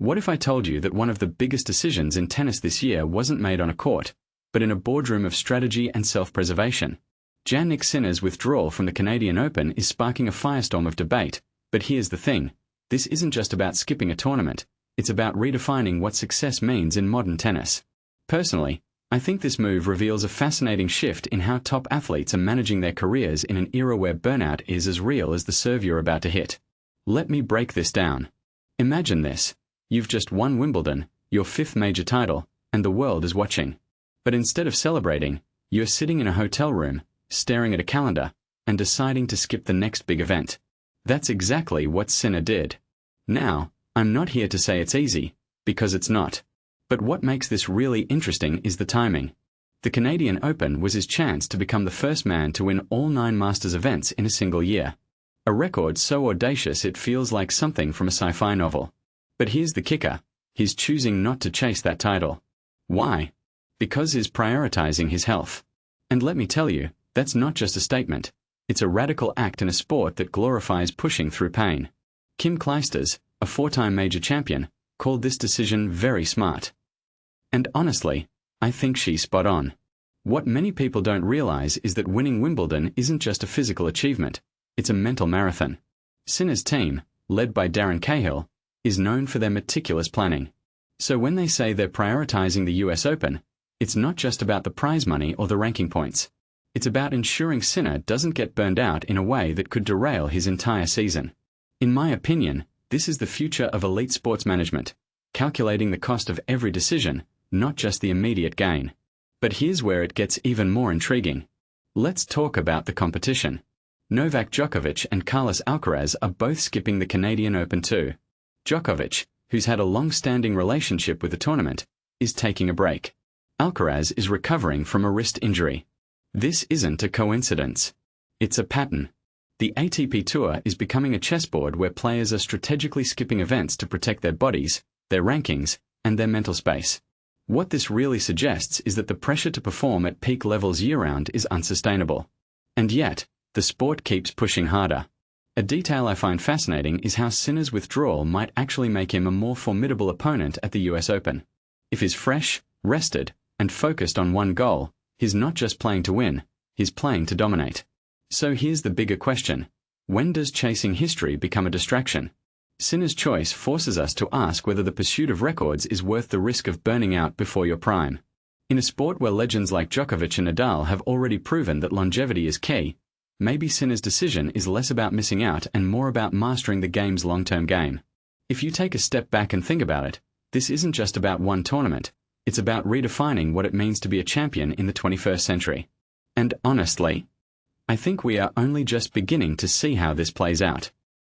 What if I told you that one of the biggest decisions in tennis this year wasn't made on a court, but in a boardroom of strategy and self-preservation? Jannik Sinner's withdrawal from the Canadian Open is sparking a firestorm of debate, but here's the thing. This isn't just about skipping a tournament, it's about redefining what success means in modern tennis. Personally, I think this move reveals a fascinating shift in how top athletes are managing their careers in an era where burnout is as real as the serve you're about to hit. Let me break this down. Imagine this. You've just won Wimbledon, your 5th major title, and the world is watching. But instead of celebrating, you're sitting in a hotel room, staring at a calendar, and deciding to skip the next big event. That's exactly what Sinner did. Now, I'm not here to say it's easy, because it's not. But what makes this really interesting is the timing. The Canadian Open was his chance to become the first man to win all 9 Masters events in a single year. A record so audacious it feels like something from a sci-fi novel. But here's the kicker. He's choosing not to chase that title. Why? Because he's prioritizing his health. And let me tell you, that's not just a statement. It's a radical act in a sport that glorifies pushing through pain. Clijsters, a 4-time major champion, called this decision very smart. And honestly, I think she's spot on. What many people don't realize is that winning Wimbledon isn't just a physical achievement, it's a mental marathon. Sinner's team, led by Darren Cahill, is known for their meticulous planning. So when they say they're prioritizing the US Open, it's not just about the prize money or the ranking points. It's about ensuring Sinner doesn't get burned out in a way that could derail his entire season. In my opinion, this is the future of elite sports management, calculating the cost of every decision, not just the immediate gain. But here's where it gets even more intriguing. Let's talk about the competition. Novak Djokovic and Carlos Alcaraz are both skipping the Canadian Open too. Djokovic, who's had a long-standing relationship with the tournament, is taking a break. Alcaraz is recovering from a wrist injury. This isn't a coincidence. It's a pattern. The ATP Tour is becoming a chessboard where players are strategically skipping events to protect their bodies, their rankings, and their mental space. What this really suggests is that the pressure to perform at peak levels year-round is unsustainable. And yet, the sport keeps pushing harder. A detail I find fascinating is how Sinner's withdrawal might actually make him a more formidable opponent at the US Open. If he's fresh, rested, and focused on one goal, he's not just playing to win, he's playing to dominate. So here's the bigger question. When does chasing history become a distraction? Sinner's choice forces us to ask whether the pursuit of records is worth the risk of burning out before your prime. In a sport where legends like Djokovic and Nadal have already proven that longevity is key, maybe Sinner's decision is less about missing out and more about mastering the game's long-term game. If you take a step back and think about it, this isn't just about one tournament, it's about redefining what it means to be a champion in the 21st century. And honestly, I think we are only just beginning to see how this plays out.